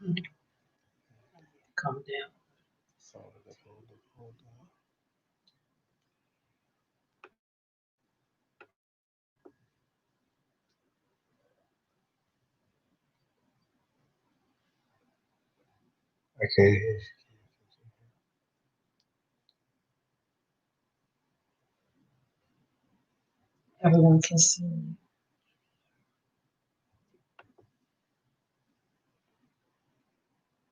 Come down. Okay. Everyone can see me.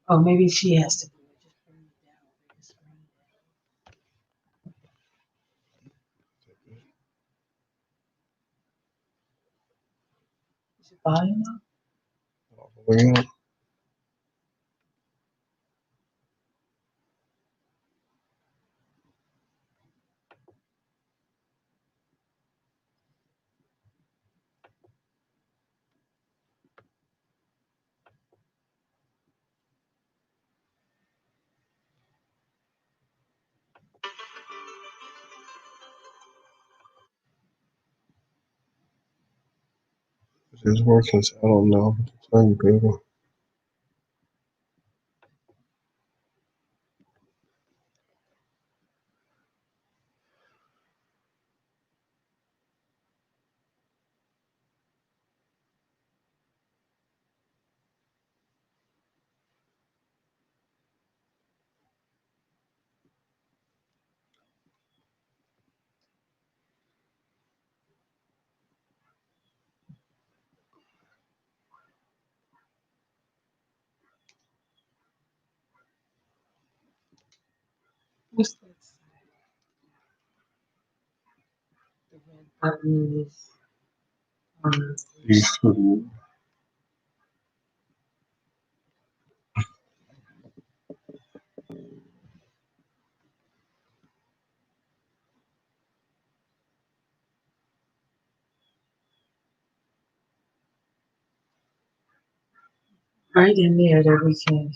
Oh, maybe she has to do it. Just bring it down. Just bring it down. Is your volume up? It's working, so I don't know. Tell you, baby. What's that? The red button is on. These two. Right in there that we can.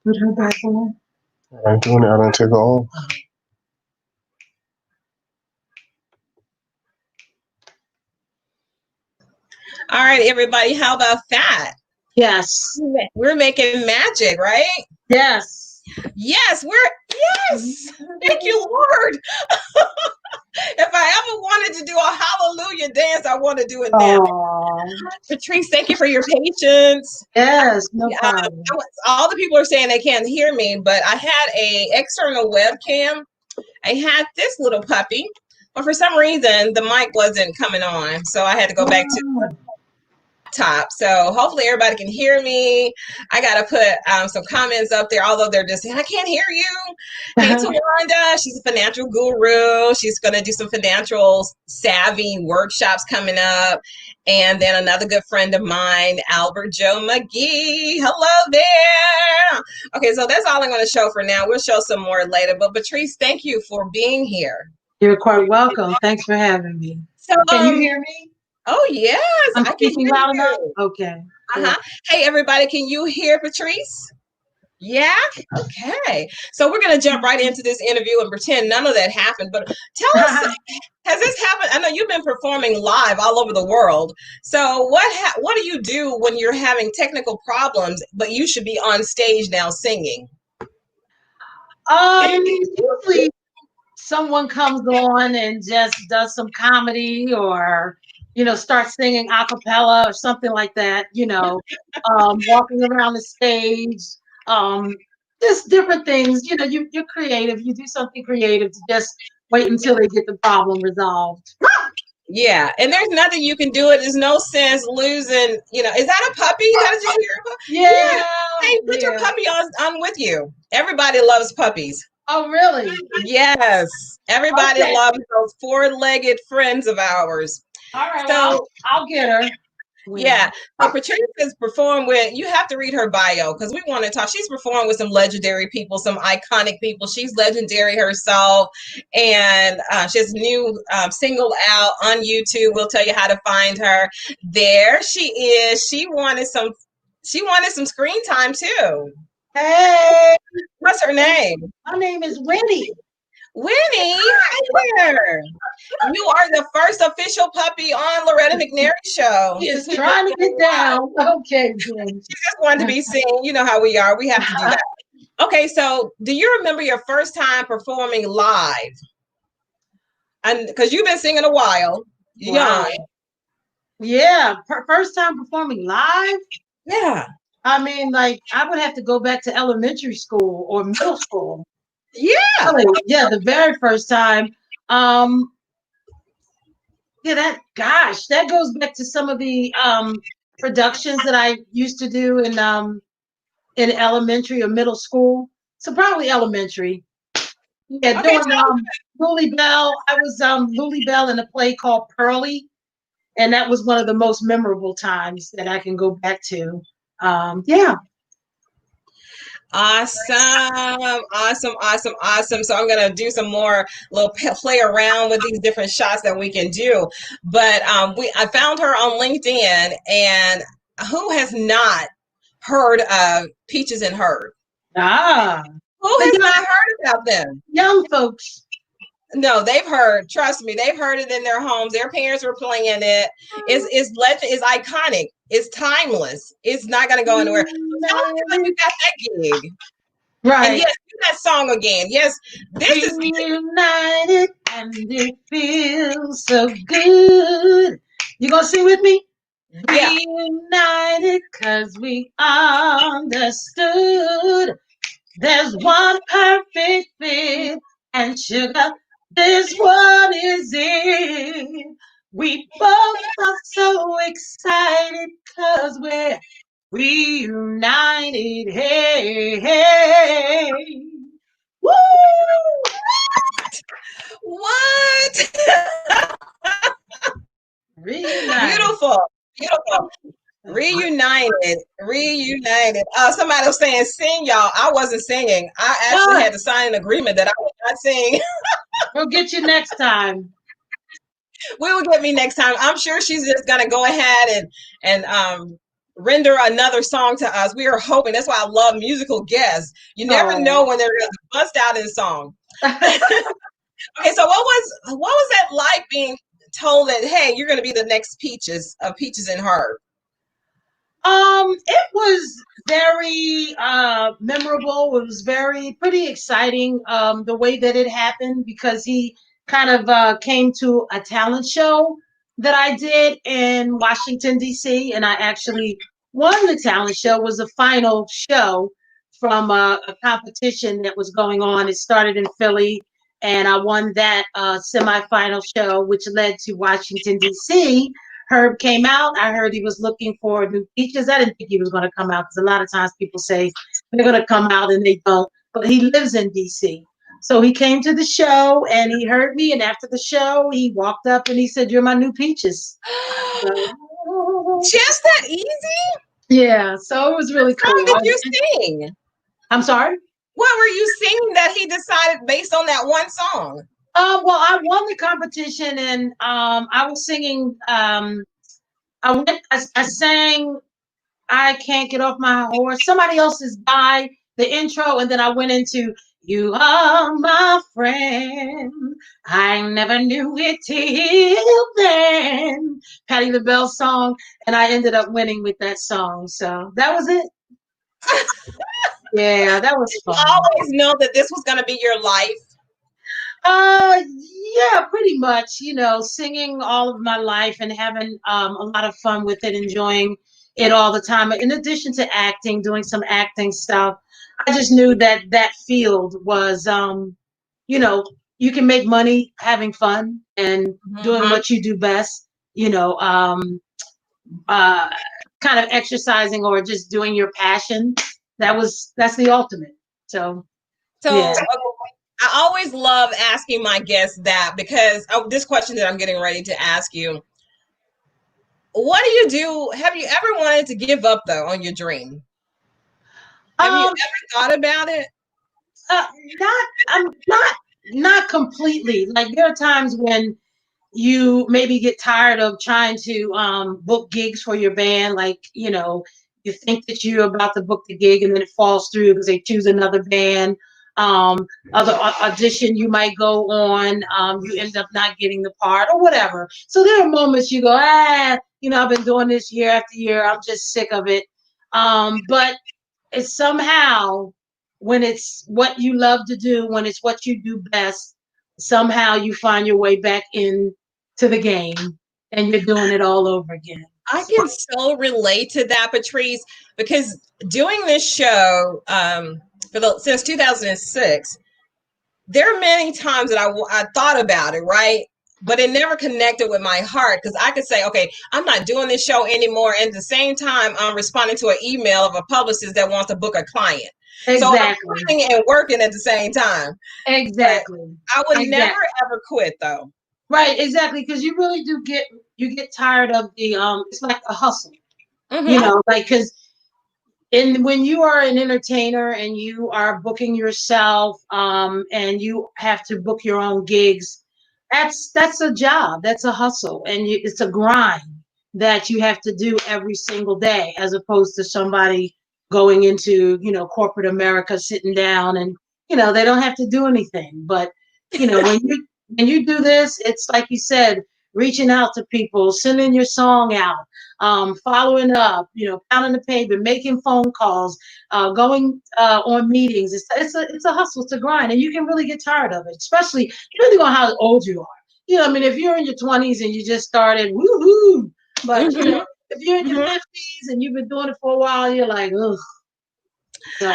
Put her back on. I'm doing it. I didn't take it off. All right, everybody, how about that? Yes. We're making magic, right? Yes. Yes, thank you, Lord. If I ever wanted to do a hallelujah dance, I want to do it now. Patrice, thank you for your patience. Yes, no problem. All the people are saying they can't hear me, but I had a external webcam. I had this little puppy, but for some reason the mic wasn't coming on, so I had to go back to top. So hopefully everybody can hear me. I gotta put some comments up there, although they're just saying I can't hear you. Hey Tawanda, she's a financial guru. She's gonna do some financial savvy workshops coming up. And then another good friend of mine, Albert Joe McGee. Hello there. Okay, so that's all I'm gonna show for now. We'll show some more later. But Patrice, thank you for being here. You're quite welcome. Thanks for having me. So can you hear me? Oh yes, I can hear loud enough. Okay. Hey everybody, can you hear Patrice? Yeah. Okay. So we're gonna jump right into this interview and pretend none of that happened. But tell us, has this happened? I know you've been performing live all over the world. So what do you do when you're having technical problems, but you should be on stage now singing? Usually someone comes on and just does some comedy or, starts singing a cappella or something like that, walking around the stage, just different things. You're creative. You do something creative to just wait until they get the problem resolved. Yeah, and there's nothing you can do. There's no sense losing. Is that a puppy? Did you hear a puppy? Yeah. Hey, put your puppy on with you. Everybody loves puppies. Oh, really? Yes. Everybody loves those four-legged friends of ours. All right, so I'll get her. Yeah. So Patrice has performed with, you have to read her bio because we want to talk. She's performed with some legendary people, some iconic people. She's legendary herself. And she has a new single out on YouTube. We'll tell you how to find her. There she is. She wanted some screen time too. Hey, What's her name? my name is Winnie. Winnie, hi there. You are the first official puppy on Loretta McNary Show. She is trying to get down. Okay, She just wanted to be seen. You know how we are. We have to do that. Okay, so do you remember your first time performing live? And because you've been singing a while, wow. young. Yeah, first time performing live. Yeah. I mean, like I would have to go back to elementary school or middle school. Yeah. Yeah, the very first time. Yeah, that goes back to some of the productions that I used to do in elementary or middle school. So probably elementary. Yeah, Okay, doing Lily Bell. I was Lily Bell in a play called Pearly, and that was one of the most memorable times that I can go back to. Yeah. Awesome. So I'm gonna do some more little play around with these different shots that we can do. But I found her on LinkedIn, and who has not heard of Peaches and Herb? Ah. Who has not heard about them? Young folks. No, they've heard. Trust me, they've heard it in their homes. Their parents were playing it. It's legend. It's iconic. It's timeless. It's not gonna go anywhere. Tell us how you got that gig. Right. And yes, do that song again. Yes, this is Reunited and it feels so good. You gonna sing with me? Yeah. Reunited cause we understood. There's one perfect fit, and sugar, this one is it. We both are so excited cause we're reunited. Hey, hey. Woo! What? Reunited. Beautiful. Reunited. Somebody was saying, sing, y'all. I wasn't singing. I actually had to sign an agreement that I would not sing. We'll get you next time. We will get me next time. I'm sure she's just gonna go ahead and render another song to us. We are hoping. That's why I love musical guests. You never know when they're gonna bust out in song. Okay, so what was that like being told that, hey, you're gonna be the next Peaches and Herb? It was very memorable. It was pretty exciting the way that it happened because he kind of came to a talent show that I did in Washington D.C. and I actually won the talent show. It was a final show from a competition that was going on. It started in Philly and I won that semifinal show, which led to Washington D.C. Herb came out. I heard he was looking for new features. I didn't think he was going to come out because a lot of times people say they're going to come out and they don't. But he lives in DC. So he came to the show and he heard me. And after the show, he walked up and he said, "You're my new Peaches." Just that easy? Yeah. So it was really cool. What did you sing? I'm sorry? What were you singing that he decided based on that one song? Well, I won the competition and I was singing. I sang I Can't Get Off My Horse, somebody else's Guy, the intro, and then I went into You Are My Friend. I never knew it till then. Patti Labelle song, and I ended up winning with that song. So that was it. Yeah, that was fun. You always know that this was going to be your life. Yeah, pretty much, singing all of my life and having a lot of fun with it, enjoying it all the time. In addition to acting, doing some acting stuff, I just knew that field was, you can make money having fun and doing what you do best, kind of exercising or just doing your passion. That's the ultimate. So yeah. I always love asking my guests that because this question that I'm getting ready to ask you. what do you do? Have you ever wanted to give up though on your dream? Have you Um, ever thought about it? uh, not, not completely. Like there are times when you maybe get tired of trying to book gigs for your band. Like, you think that you're about to book the gig and then it falls through because they choose another band. Other audition you might go on, you end up not getting the part or whatever. So there are moments you go, I've been doing this year after year. I'm just sick of it. But it's somehow when it's what you love to do, when it's what you do best, somehow you find your way back in to the game and you're doing it all over again. I can so relate to that, Patrice, because doing this show since 2006, there are many times that I thought about it, right? But it never connected with my heart because I could say, okay, I'm not doing this show anymore. And at the same time, I'm responding to an email of a publicist that wants to book a client. So I'm Exactly. working and working at the same time. Exactly. But I would Exactly. never ever quit though. Right, exactly. Because you really do get tired of the it's like a hustle. Mm-hmm. Like because when you are an entertainer and you are booking yourself, and you have to book your own gigs, that's a job, that's a hustle, and it's a grind that you have to do every single day, as opposed to somebody going into corporate America, sitting down, and they don't have to do anything. But when you do this, it's like you said, reaching out to people, sending your song out, following up, pounding the pavement, making phone calls, going on meetings. It's a hustle, it's a grind, and you can really get tired of it, especially depending on how old you are. I mean, if you're in your 20s and you just started, woohoo! But Mm-hmm. if you're in your 50s and you've been doing it for a while, you're like, ugh. So.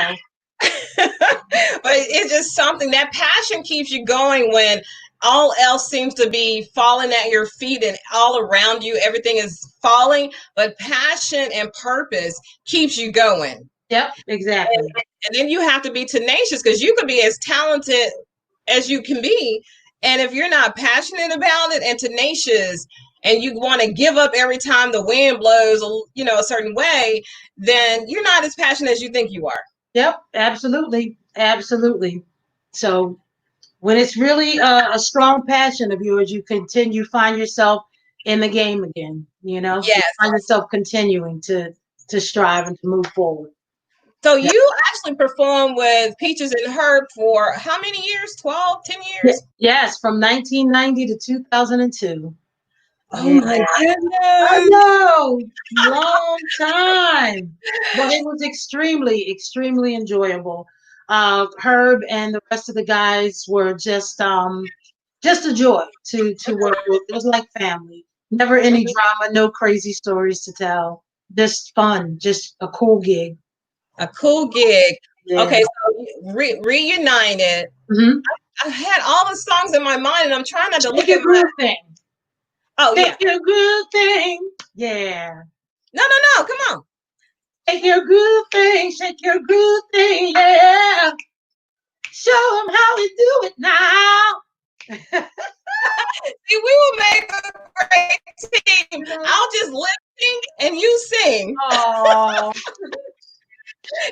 But it's just something that passion keeps you going when all else seems to be falling at your feet and all around you everything is falling, but passion and purpose keeps you going. Yep, exactly. And then you have to be tenacious because you could be as talented as you can be, and if you're not passionate about it and tenacious and you want to give up every time the wind blows a certain way, then you're not as passionate as you think you are. Yep, absolutely, absolutely. So when it's really a strong passion of yours, you find yourself in the game again. You Yes. find yourself continuing to strive and to move forward. So you actually performed with Peaches and Herb for how many years? 12, 10 years? Yes, from 1990 to 2002. Oh Yeah. my I goodness. know, long time, but it was extremely, extremely enjoyable. Herb and the rest of the guys were just a joy to work with. It was like family. Never any drama, no crazy stories to tell. Just fun, just a cool gig. A cool gig. Yeah. Okay, so Reunited. Mm-hmm. I had all the songs in my mind and I'm trying not to look Shake your at my. groove thing. Oh, yeah. Shake your groove thing. Yeah. No, come on. Shake your groove thing. Shake your groove thing. Yeah. Show them how we do it now. See, we will make a great team. I'll just lip sync and you sing. Oh.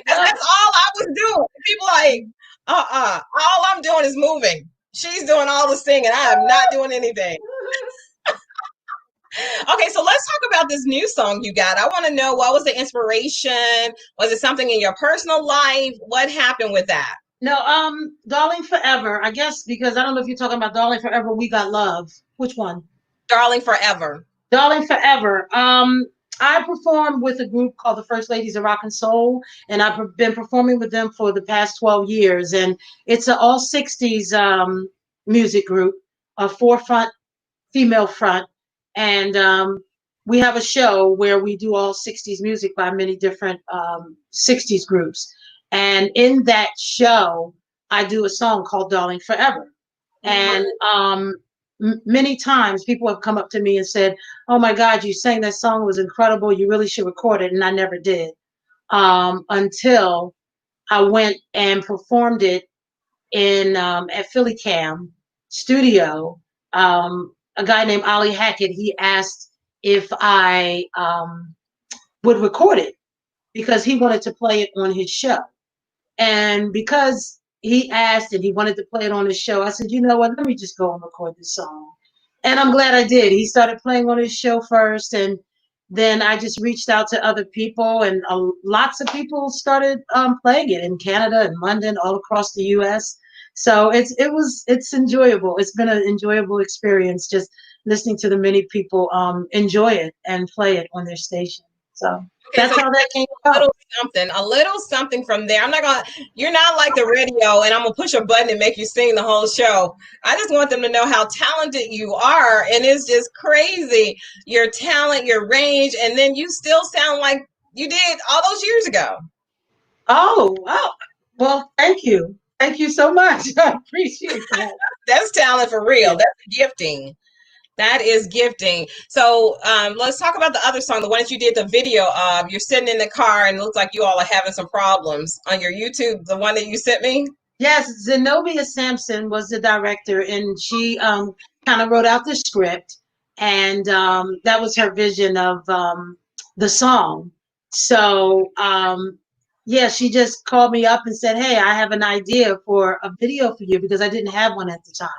That's all I was doing. People like, all I'm doing is moving. She's doing all the singing. I am not doing anything. Okay, so let's talk about this new song you got. I want to know, what was the inspiration? Was it something in your personal life? What happened with that? No, Darling Forever. I guess because I don't know if you're talking about Darling Forever, We Got Love. Which one? Darling Forever. Darling Forever. I performed with a group called the First Ladies of Rock and Soul, and I've been performing with them for the past 12 years. And it's an all 60s music group, a forefront female front. And we have a show where we do all 60s music by many different 60s groups. And in that show, I do a song called Darling Forever. And many times people have come up to me and said, oh my God, you sang that song, it was incredible. You really should record it. And I never did, until I went and performed it in at Philly Cam Studio. A guy named Ollie Hackett, he asked if I would record it because he wanted to play it on his show. And because he asked and he wanted to play it on his show, I said, you know what, let me just go and record this song. And I'm glad I did. He started playing on his show first, and then I just reached out to other people, and lots of people started playing it in Canada and London, all across the U.S. So it's enjoyable. It's been an enjoyable experience just listening to the many people enjoy it and play it on their station. So Okay, that's so how that came a about. little something from there. You're not like the radio and I'm gonna push a button and make you sing the whole show. I just want them to know how talented you are. And it's just crazy, your talent, your range, and then you still sound like you did all those years ago. Oh, wow. Well, thank you. Thank you so much. I appreciate that. That's talent for real. Yeah. That's gifting. That is gifting. So let's talk about the other song, the one that you did the video of. You're sitting in the car and it looks like you all are having some problems on your YouTube, the one that you sent me. Yes, Zenobia Sampson was the director, and she kind of wrote out the script, and that was her vision of the song. So, yeah, she just called me up and said, "Hey, I have an idea for a video for you because I didn't have one at the time."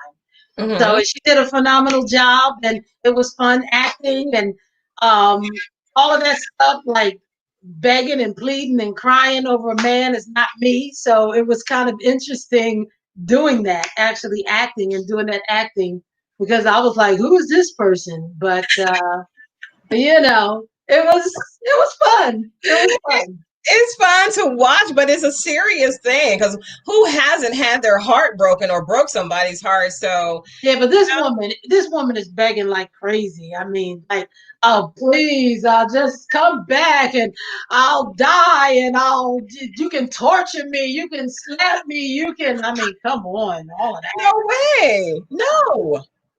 So Mm-hmm. she did a phenomenal job, and it was fun acting and all of that stuff, like begging and pleading and crying over a man is not me. So it was kind of interesting doing that, actually acting and doing that acting, because I was like, who is this person? But it was fun. It was fun. It's fun to watch, but it's a serious thing because who hasn't had their heart broken or broke somebody's heart? So Yeah, but this woman is begging like crazy. I mean, like, oh please, just come back and I'll die and you can torture me, you can slap me, you can. I mean, come on, all of that. no way,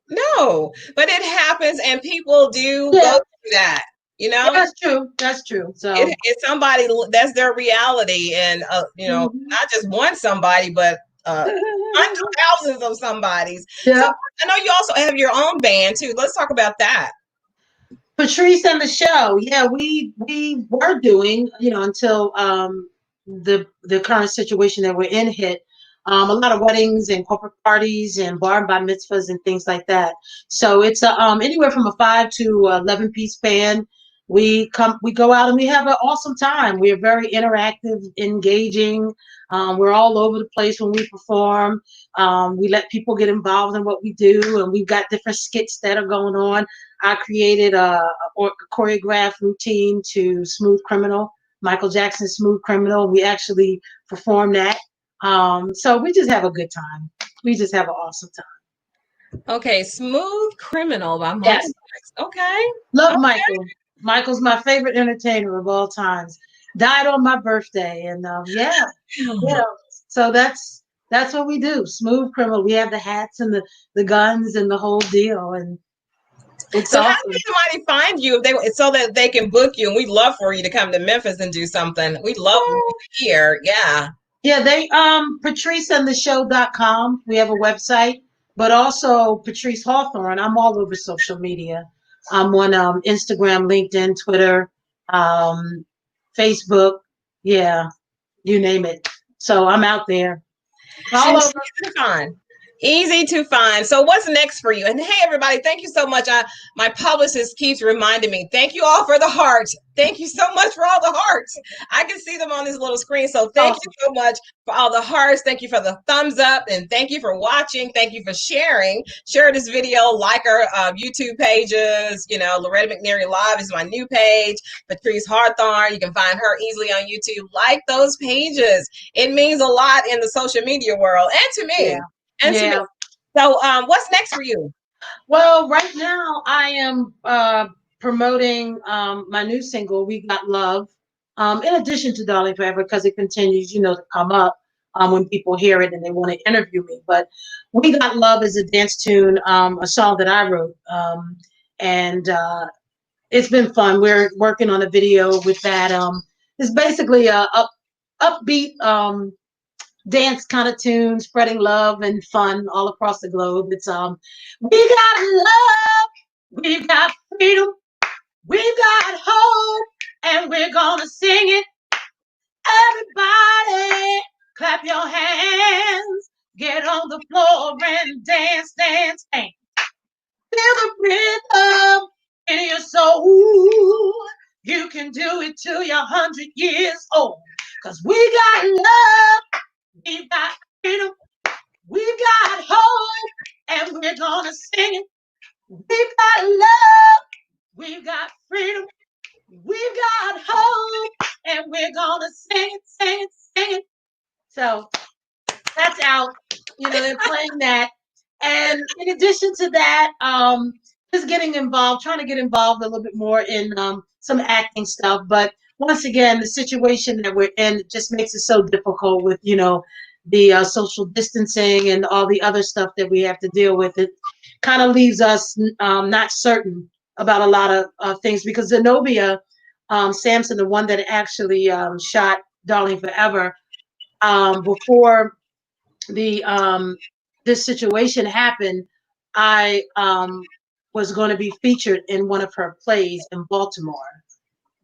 no. But it happens, and people do go Yeah, through that. You yeah, know, that's true. That's true. So, it's somebody that's their reality, and mhm. not just one somebody, but hundreds, thousands of somebodies. So Yeah. I know you also have your own band too. Let's talk about that. Patrice and the show. Yeah, we were doing, until the current situation that we're in hit. A lot of weddings and corporate parties and bar and bar mitzvahs and things like that. So it's anywhere from a 5 to 11 piece band. We go out and we have an awesome time. We are very interactive, engaging. We're all over the place when we perform. We let people get involved in what we do, and we've got different skits that are going on. I created a choreographed routine to Smooth Criminal, Michael Jackson's Smooth Criminal. We actually performed that. So we just have a good time. We just have an awesome time. Okay, Smooth Criminal by Michael Yes. Jackson. Okay. Love Michael. Michael's my favorite entertainer of all times. Died on my birthday. And yeah. Okay. So that's what we do. Smooth Criminal. We have the hats and the guns and the whole deal. And it's So how awesome. can somebody find you if so that they can book you? And we'd love for you to come to Memphis and do something. We'd love you here. Yeah. Yeah, they patriceandtheshow.com. We have a website, but also Patrice Hawthorne. I'm all over social media. I'm on Instagram, LinkedIn, Twitter, um, Facebook. Yeah, you name it. So I'm out there. All And over. easy to find. Easy to find. So what's next for you? And hey, everybody, thank you so much. My publicist keeps reminding me. Thank you all for the hearts. Thank you so much for all the hearts. I can see them on this little screen. So thank you Awesome. so much for all the hearts. Thank you for the thumbs up. And thank you for watching. Thank you for sharing. Share this video. Like our YouTube pages. Loretta McNary Live is my new page. Patrice Hawthorne. You can find her easily on YouTube. Like those pages. It means a lot in the social media world and to me. Yeah. And to me. Yeah. So what's next for you? Well, right now I am promoting my new single, We Got Love, in addition to Darling Forever, because it continues, to come up when people hear it and they want to interview me. But We Got Love is a dance tune, a song that I wrote. And it's been fun. We're working on a video with that. It's basically a upbeat dance kind of tune, spreading love and fun all across the globe. It's we got love, we got freedom, We've got hope, and we're gonna sing it. Everybody, clap your hands. Get on the floor and dance, dance, dance. Feel the rhythm in your soul. You can do it till you're 100 years old. Cause we got love, we've got freedom, we've got hope, and we're gonna sing it. We've got love, we've got freedom, we've got hope, and we're gonna sing it, sing it, sing it. So that's out. You know, they're playing that. And in addition to that, just getting involved, trying to get involved a little bit more in some acting stuff. But once again, the situation that we're in just makes it so difficult with, you know, the social distancing and all the other stuff that we have to deal with. It kind of leaves us not certain about a lot of things because Zenobia Sampson, the one that actually shot Darling Forever, before the this situation happened, I was going to be featured in one of her plays in Baltimore,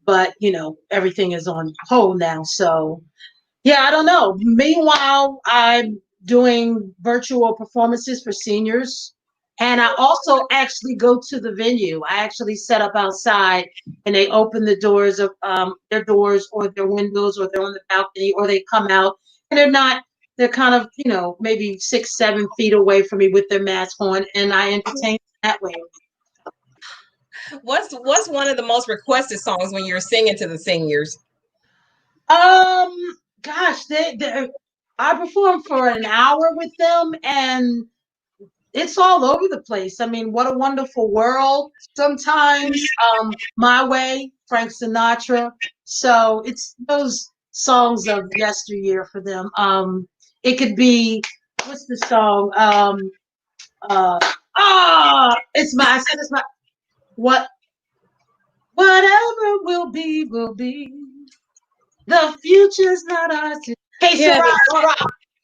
but you know everything is on hold now. So yeah, I don't know. Meanwhile, I'm doing virtual performances for seniors, and I also actually go to the venue. I actually set up outside, and they open the doors of their doors or their windows, or they're on the balcony, or they come out, and they're not. They're kind of, you know, maybe 6, 7 feet away from me with their mask on, and I entertain that way. What's one of the most requested songs when you're singing to the seniors? Gosh, I performed for an hour with them, and it's all over the place. I mean, What a Wonderful World. Sometimes, My Way, Frank Sinatra. So it's those songs of yesteryear for them. It could be, what's the song? It's my, I said it's my, what, whatever will be, will be. The future's not ours. Hey, Yeah, Sarah.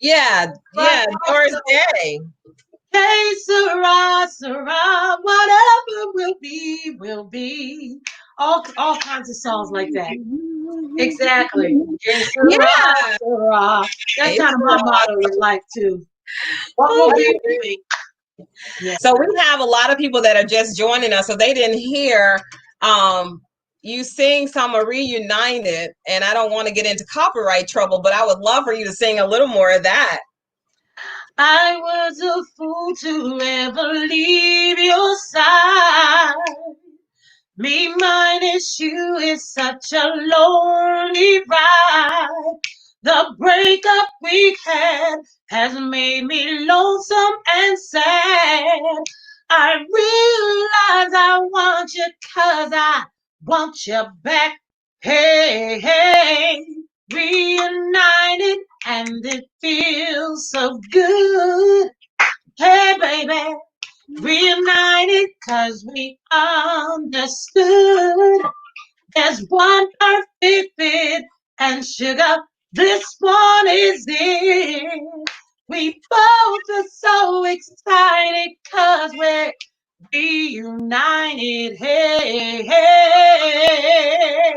yeah, Doris Day. Hey, Sarah, Sarah, whatever will be, will be. All kinds of songs like that. Exactly. Hey, Sarah, Yeah. Sarah. That's Hey, kind of my motto in life too. What will be, will be. Yeah. So we have a lot of people that are just joining us, so they didn't hear you sing some of Reunited, and I don't want to get into copyright trouble, but I would love for you to sing a little more of that. I was a fool to ever leave your side. Me minus you is such a lonely ride. The breakup we had has made me lonesome and sad. I realize I want you 'cause I want you back. Hey, hey, reunited and it feels so good. Hey, baby. Reunited 'cause we understood there's one perfect fit, and sugar, this one is it. We both are so excited 'cause we're reunited. Hey, hey.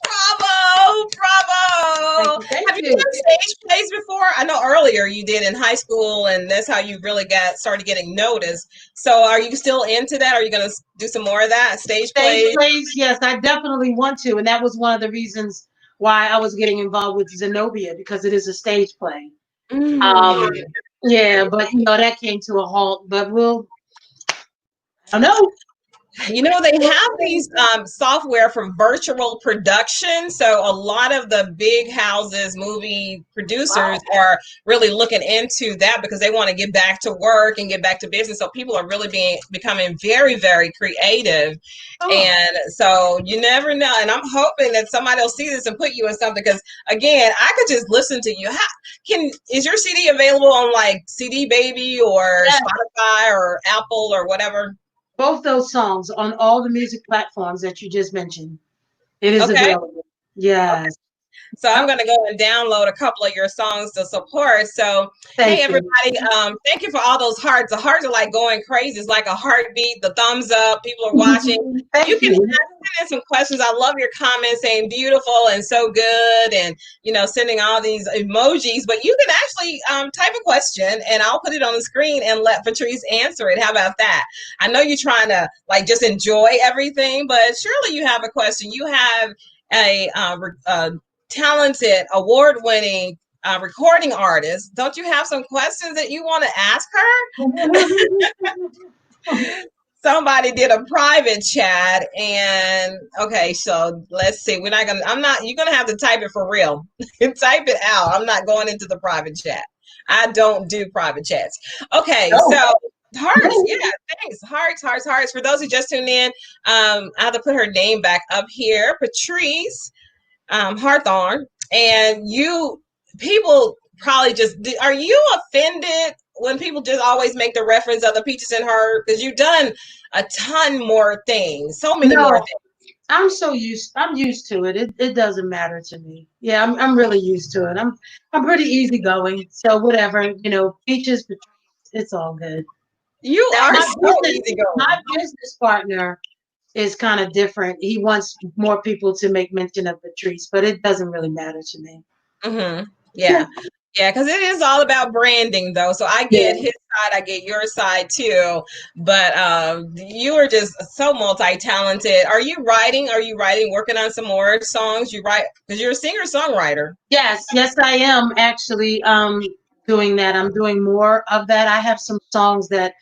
Bravo, bravo. Have you done stage plays before? I know earlier you did in high school, and that's how you really started getting noticed. So are you still into that? Are you going to do some more of that, stage plays? Yes, I definitely want to. And that was one of the reasons why I was getting involved with Zenobia, because it is a stage play. Yeah, but you know, that came to a halt. But I don't know. You know, they have these software for virtual production. So a lot of the big houses, movie producers are really looking into that because they want to get back to work and get back to business. So people are really becoming very, very creative. And so you never know. And I'm hoping that somebody will see this and put you in something, because again, I could just listen to you. Is your CD available on like CD Baby or Spotify or Apple or whatever? Both those songs on all the music platforms that you just mentioned. It is available. Yes. So I'm going to go and download a couple of your songs to support. So, hey, everybody, thank you for all those hearts. The hearts are like going crazy. It's like a heartbeat, the thumbs up. People are watching. You can send in some questions. I love your comments saying beautiful and so good and, you know, sending all these emojis. But you can actually type a question and I'll put it on the screen and let Patrice answer it. How about that? I know you're trying to like just enjoy everything, but surely you have a question. You have a talented, award-winning recording artist. Don't you have some questions that you want to ask her? Somebody did a private chat and okay, so let's see. You're gonna have to type it for real. Type it out. I'm not going into the private chat. I don't do private chats. Okay, so hearts, yeah, thanks. Hearts. For those who just tuned in, I have to put her name back up here. Patrice Hawthorne. And people probably are you offended when people just always make the reference of the Peaches and Herb? Because you've done a ton more things, so many more things. I'm used to it. It doesn't matter to me. Yeah, I'm really used to it. I'm pretty easygoing. So whatever, you know, Peaches, it's all good. You are so easygoing. My business partner is kind of different. He wants more people to make mention of Patrice, but it doesn't really matter to me. Mm-hmm. Yeah. Yeah, because it is all about branding, though. So I get his side, I get your side too. But you are just so multi-talented. Are you writing? Working on some more songs? You write because you're a singer-songwriter. Yes, I am actually doing that. I'm doing more of that. I have some songs that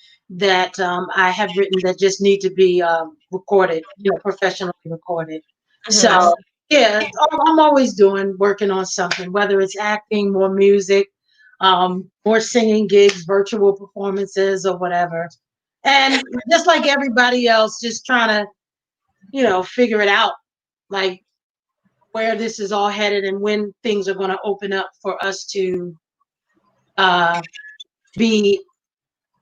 I have written that just need to be recorded, you know, professionally recorded. Mm-hmm. So yeah, I'm always working on something, whether it's acting, more music, more singing gigs, virtual performances, or whatever. And just like everybody else, just trying to, you know, figure it out, like where this is all headed and when things are going to open up for us to be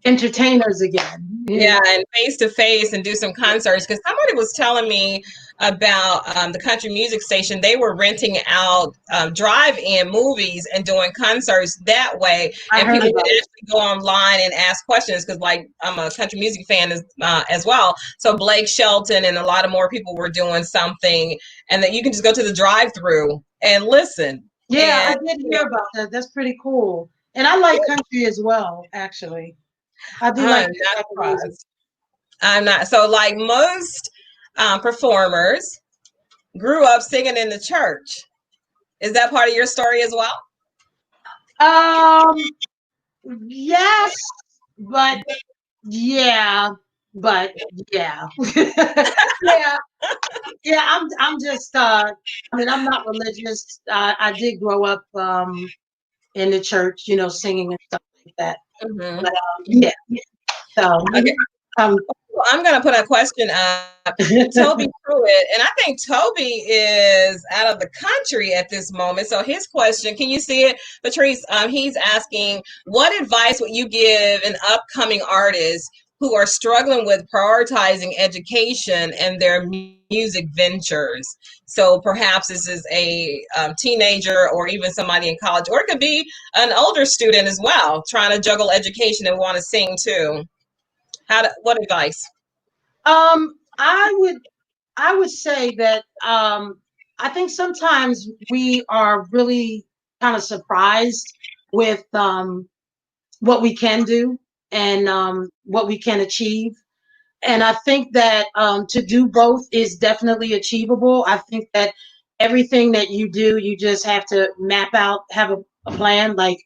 entertainers again. Yeah, and face to face and do some concerts. Because somebody was telling me about the country music station. They were renting out drive-in movies and doing concerts that way. And people could actually go online and ask questions because, like, I'm a country music fan as well. So Blake Shelton and a lot of more people were doing something, and that you can just go to the drive-through and listen. Yeah, I did hear about that. That's pretty cool. And I like country as well, actually. I do like that. I'm not. So like most performers grew up singing in the church. Is that part of your story as well? Yes, but yeah. Yeah. I'm just I mean, I'm not religious. I did grow up in the church, you know, singing and stuff like that. Mm-hmm. But yeah. So okay. I'm going to put a question up. Toby Pruitt, and I think Toby is out of the country at this moment. So his question, can you see it, Patrice? He's asking, what advice would you give an upcoming artist who are struggling with prioritizing education and their music ventures? So perhaps this is a teenager or even somebody in college, or it could be an older student as well, trying to juggle education and want to sing too. What advice? I would say that I think sometimes we are really kind of surprised with what we can do and what we can achieve. And I think that to do both is definitely achievable. I think that everything that you do, you just have to map out, have a plan, like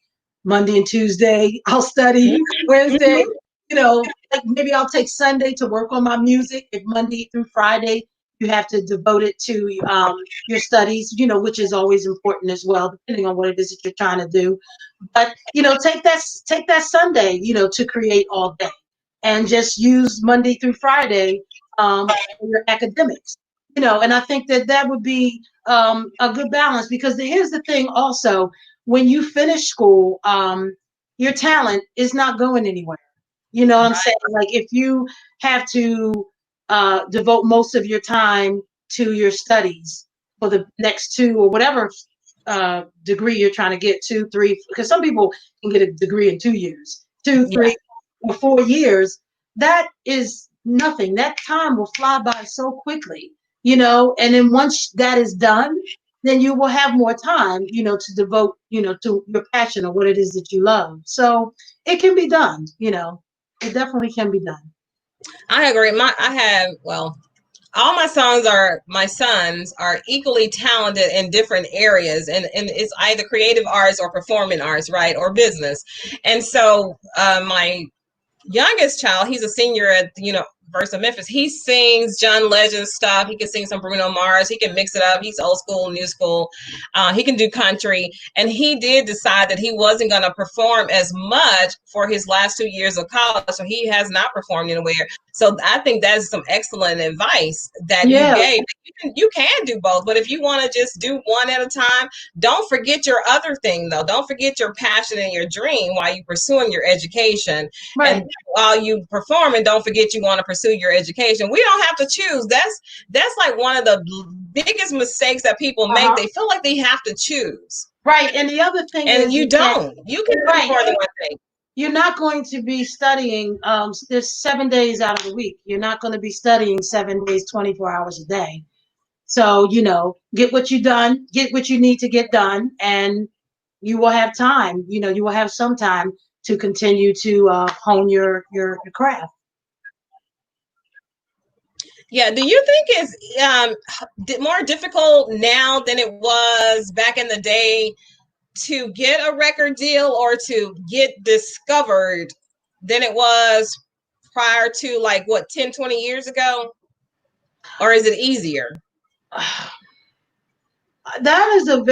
Monday and Tuesday, I'll study, Wednesday, you know, like maybe I'll take Sunday to work on my music. If Monday through Friday, you have to devote it to your studies, you know, which is always important as well, depending on what it is that you're trying to do. But, you know, take that Sunday, you know, to create all day and just use Monday through Friday for your academics, you know, and I think that would be a good balance because here's the thing also, when you finish school, your talent is not going anywhere. You know what I'm saying? Like if you have to devote most of your time to your studies for the next 2 or whatever degree you're trying to get, 2, 3, because some people can get a degree in 2 years, 2, 3, or 4 years. That is nothing. That time will fly by so quickly, and then once that is done, then you will have more time, to devote, to your passion or what it is that you love. So it can be done, it definitely can be done. I agree. All my sons are equally talented in different areas, and it's either creative arts or performing arts, right, or business. And so my youngest child, he's a senior at the University of Memphis. He sings John Legend stuff. He can sing some Bruno Mars. He can mix it up. He's old school, new school. He can do country. And he did decide that he wasn't going to perform as much for his last 2 years of college. So he has not performed anywhere. So I think that's some excellent advice that you gave. You can do both, but if you want to just do one at a time, don't forget your other thing, though. Don't forget your passion and your dream while you're pursuing your education. Right. And while you perform, and don't forget you want to pursue your education. We don't have to choose. That's like one of the biggest mistakes that people make. They feel like they have to choose. Right. And the other thing is you don't. You can do more than one thing. You're not going to be studying, there's 7 days out of the week. You're not going to be studying 7 days, 24 hours a day. So, get what you need to get done, and you will have time, you will have some time to continue to hone your craft. Yeah. Do you think it's more difficult now than it was back in the day to get a record deal or to get discovered than it was prior to 10, 20 years ago? Or is it easier? That is a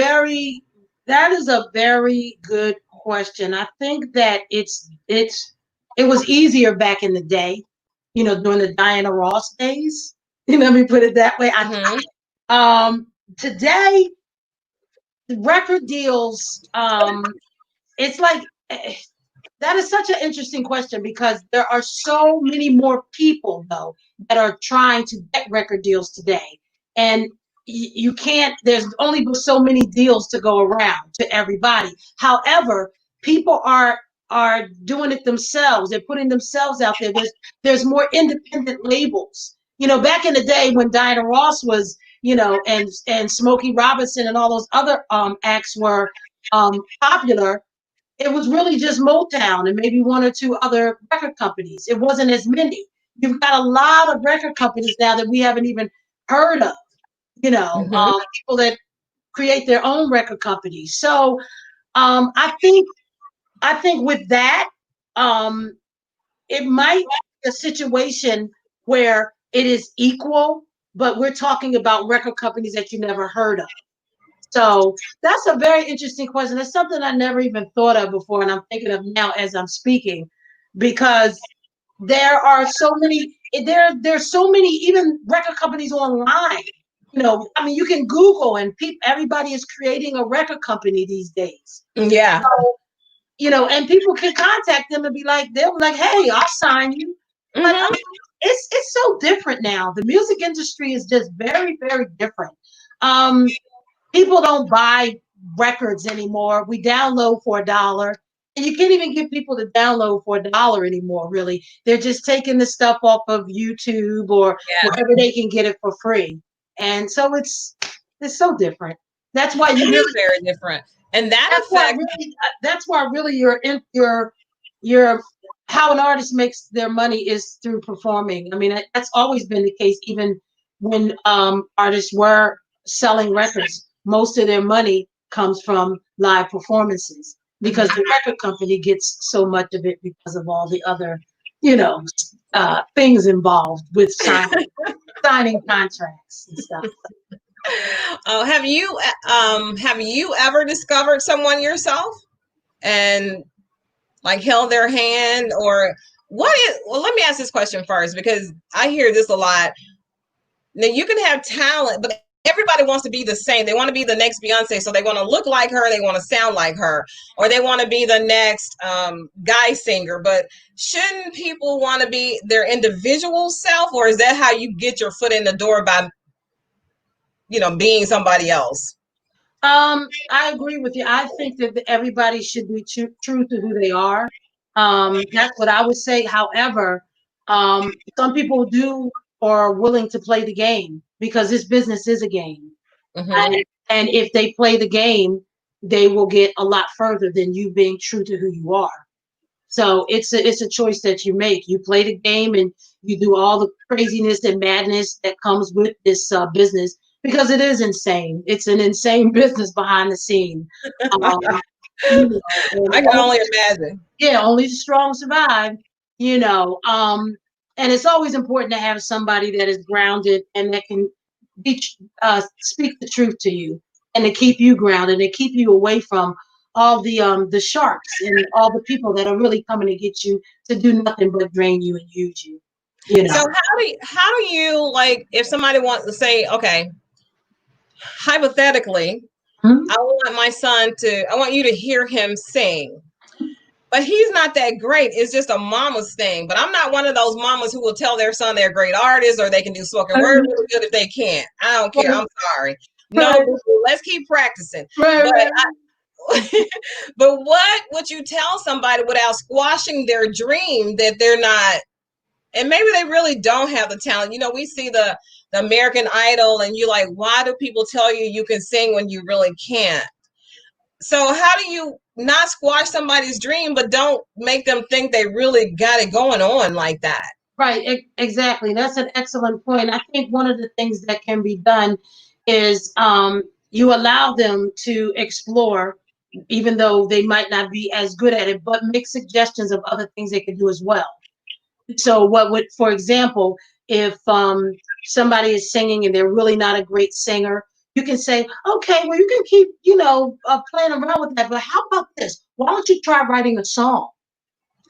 very good question. I think that it was easier back in the day, during the Diana Ross days. Let me put it that way. Today, record deals, it's like, that is such an interesting question, because there are so many more people, though, that are trying to get record deals today. And you can't, there's only so many deals to go around to everybody. However, people are doing it themselves. They're putting themselves out there. There's more independent labels. Back in the day when Diana Ross was, and Smokey Robinson and all those other acts were popular, it was really just Motown and maybe 1 or 2 other record companies. It wasn't as many. You've got a lot of record companies now that we haven't even heard of, people that create their own record companies. So I think with that, it might be a situation where it is equal, but we're talking about record companies that you never heard of. So that's a very interesting question. It's something I never even thought of before, and I'm thinking of now as I'm speaking, because there are so many. There's so many even record companies online. You can Google, and everybody is creating a record company these days. Yeah. So, and people can contact them and they'll be like, "Hey, I'll sign you." But it's so different now. The music industry is just very, very different. People don't buy records anymore. We download for $1, and you can't even get people to download for $1 anymore. Really, they're just taking the stuff off of YouTube or wherever they can get it for free. And so it's so different. That's why it is very different. And that's why really your how an artist makes their money is through performing. I mean, that's always been the case, even when artists were selling records. Most of their money comes from live performances, because the record company gets so much of it because of all the other, things involved with signing contracts and stuff. Have you ever discovered someone yourself and held their hand, or let me ask this question first, because I hear this a lot. Now, you can have talent, but everybody wants to be the same. They want to be the next Beyonce, so they want to look like her, they want to sound like her, or they want to be the next guy singer. But shouldn't people want to be their individual self, or is that how you get your foot in the door by being somebody else? I agree with you. I think that everybody should be true to who they are. That's what I would say. However, some people do or are willing to play the game because this business is a game. Mm-hmm. And if they play the game, they will get a lot further than you being true to who you are. So it's a choice that you make. You play the game and you do all the craziness and madness that comes with this business because it is insane. It's an insane business behind the scene. Um, you know, I can only imagine. yeah, only the strong survive. You know, and it's always important to have somebody that is grounded and that can be, speak the truth to you and to keep you grounded and keep you away from all the sharks and all the people that are really coming to get you to do nothing but drain you and use you. You So know. how do you like if somebody wants to say, okay, hypothetically, Mhm. I want you to hear him sing. But he's not that great. It's just a mama's thing. But I'm not one of those mamas who will tell their son they're great artists or they can do spoken word really good if they can't. I don't care. I'm sorry. No, Right, let's keep practicing. right, But right. but what would you tell somebody without squashing their dream that they're not, and maybe they really don't have the talent? You know, we see the American Idol and you're like, why do people tell you you can sing when you really can't? So how do you not squash somebody's dream, but don't make them think they really got it going on like that? Right, exactly. That's an excellent point. I think one of the things that can be done is you allow them to explore, even though they might not be as good at it, but make suggestions of other things they can do as well. So, what would, for example, if somebody is singing and they're really not a great singer, you can say, okay, well, you can keep, playing around with that, but how about this? Why don't you try writing a song?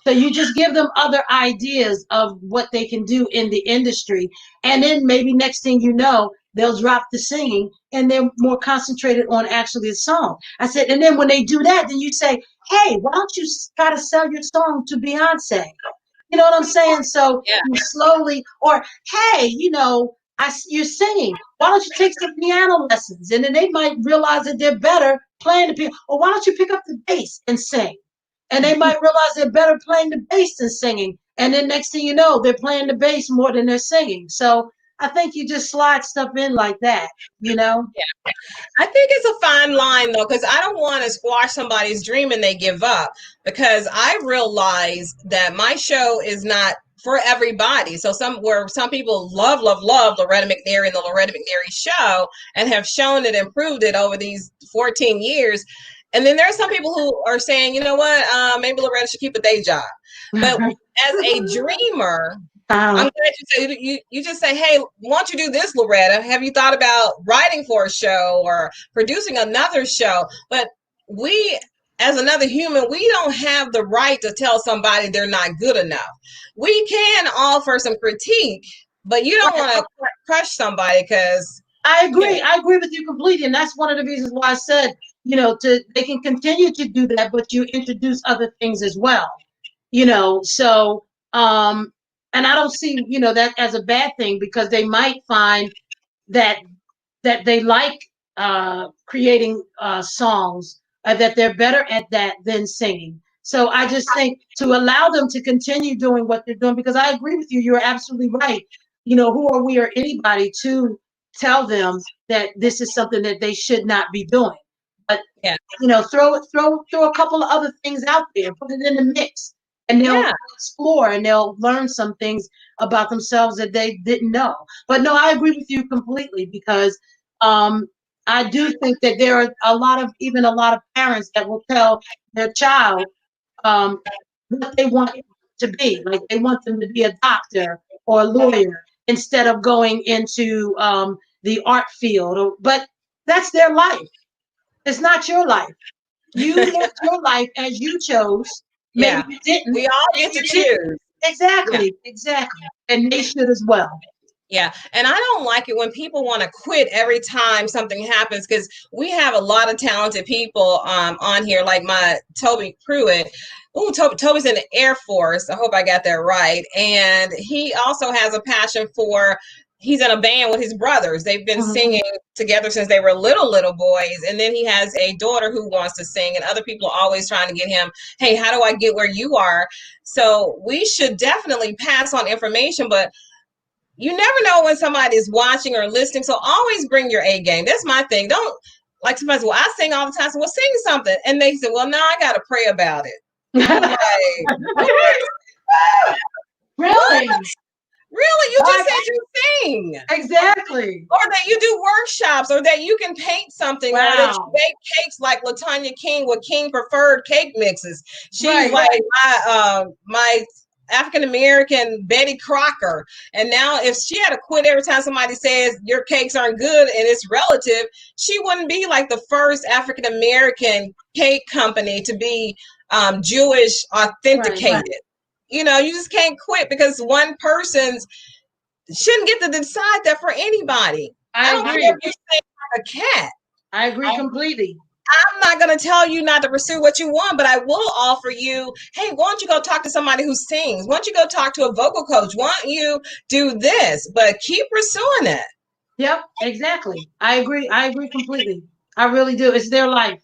So you just give them other ideas of what they can do in the industry. And then maybe next thing you know, they'll drop the singing and they're more concentrated on actually the song. I said, and then when they do that, then you say, hey, why don't you try to sell your song to Beyonce? You know what I'm saying? So Yeah. you slowly, or hey, you're singing. Why don't you take some piano lessons? And then they might realize that they're better playing the piano. Or why don't you pick up the bass and sing? And they might realize they're better playing the bass than singing. And then next thing you know, they're playing the bass more than they're singing. So I think you just slide stuff in like that, you know? Yeah. I think it's a fine line though, because I don't want to squash somebody's dream and they give up, because I realize that my show is not for everybody. So some people love Loretta McNary and the Loretta McNary Show and have shown it and proved it over these 14 years. And then there are some people who are saying, you know what, maybe Loretta should keep a day job. But as a dreamer, I'm glad you say you just say, hey, why don't you do this, Loretta? Have you thought about writing for a show or producing another show? But we, as another human, we don't have the right to tell somebody they're not good enough. We can offer some critique, but you don't want to crush somebody because I agree. I agree with you completely. And that's one of the reasons why I said, they can continue to do that, but you introduce other things as well. So and I don't see, that as a bad thing, because they might find that they like creating songs, that they're better at that than singing. So I just think to allow them to continue doing what they're doing, because I agree with you, you're absolutely right. Who are we or anybody to tell them that this is something that they should not be doing? But yeah, throw a couple of other things out there, put it in the mix, and they'll explore and they'll learn some things about themselves that they didn't know. But no, I agree with you completely, because I do think that there are a lot of parents that will tell their child what they want to be. Like they want them to be a doctor or a lawyer instead of going into the art field. But that's their life. It's not your life. You lived your life as you chose. Maybe you didn't. We all get to choose. Exactly. And they should as well. Yeah. And I don't like it when people want to quit every time something happens, because we have a lot of talented people on here, like my Toby Pruitt. Oh, Toby's in the Air Force. I hope I got that right. And he also has a passion for he's in a band with his brothers. They've been singing together since they were little boys. And then he has a daughter who wants to sing, and other people are always trying to get him, hey, how do I get where you are? So we should definitely pass on information, but you never know when somebody is watching or listening. So always bring your A game. That's my thing. Don't, like somebody says, well, I sing all the time. So well, sing something. And they say, well, now I got to pray about it. I'm like, what? Really? What? Really? You just said you sing. Exactly. Or that you do workshops, or that you can paint something, or that you bake cakes like LaTanya King with King Preferred Cake Mixes. She's like my African American Betty Crocker. And now if she had to quit every time somebody says your cakes aren't good and it's relative, she wouldn't be like the first African American cake company to be Jewish authenticated. Right. You know, you just can't quit because one person's shouldn't get to decide that for anybody. I don't agree. care if you say like a cat. I agree completely. I'm not going to tell you not to pursue what you want, but I will offer you, hey, why don't you go talk to somebody who sings? Why don't you go talk to a vocal coach? Why don't you do this? But keep pursuing it. Yep, exactly. I agree. I agree completely. I really do. It's their life.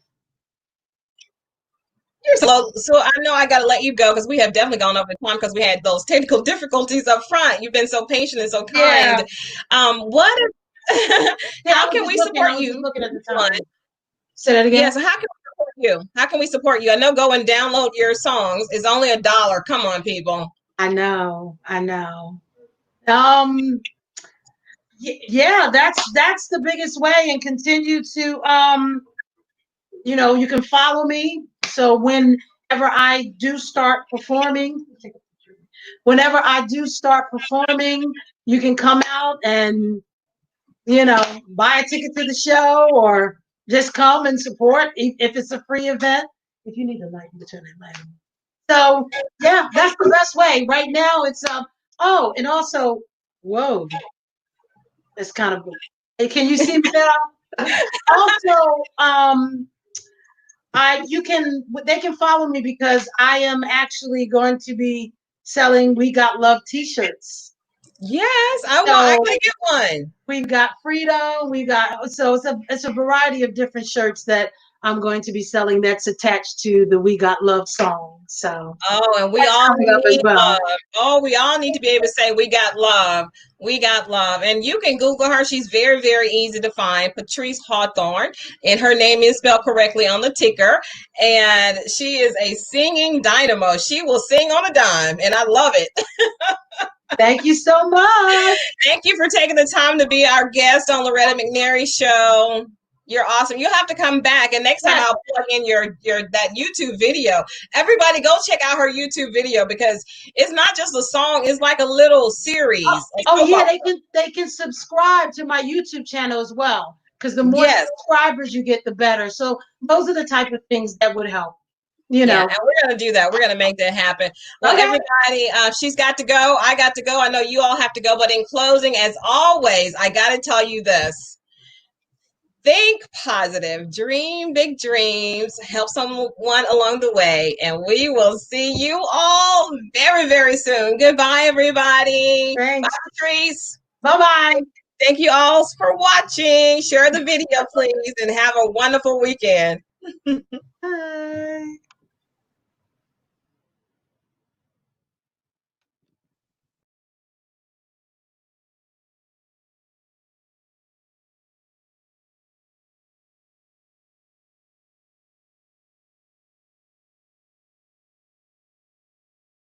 So I know I got to let you go because we have definitely gone over time because we had those technical difficulties up front. You've been so patient and so kind. What if, how can we support you? Looking at the time. Say that again. Yeah, so how can we support you? How can we support you? I know go and download your songs is only $1. Come on, people. I know. Yeah, that's the biggest way, and continue to you know, you can follow me. So whenever I do start performing, you can come out and, you know, buy a ticket to the show or just come and support if it's a free event. If you need a light, you can turn that light on. So yeah, that's the best way. Right now it's oh, and also, whoa, it's kind of, hey, can you see me now? Also, they can follow me because I am actually going to be selling We Got Love t-shirts. Yes, I want to get one. We've got freedom. It's a variety of different shirts that I'm going to be selling that's attached to the We Got Love song. So and we all need love. Oh, we all need to be able to say we got love. We got love. And you can Google her. She's very, very easy to find. Patrice Hawthorne. And her name is spelled correctly on the ticker. And she is a singing dynamo. She will sing on a dime. And I love it. Thank you so much. Thank you for taking the time to be our guest on Loretta McNary Show. You're awesome. You'll have to come back, and next time I'll plug in your that YouTube video. Everybody, go check out her YouTube video because it's not just a song; it's like a little series. They can subscribe to my YouTube channel as well because the more subscribers you get, the better. So those are the type of things that would help. You know, and we're going to do that. We're going to make that happen. Well, everybody, she's got to go. I got to go. I know you all have to go. But in closing, as always, I got to tell you this. Think positive. Dream big dreams. Help someone along the way. And we will see you all very, very soon. Goodbye, everybody. Thanks. Bye, Patrice. Bye-bye. Thank you all for watching. Share the video, please, and have a wonderful weekend. Bye.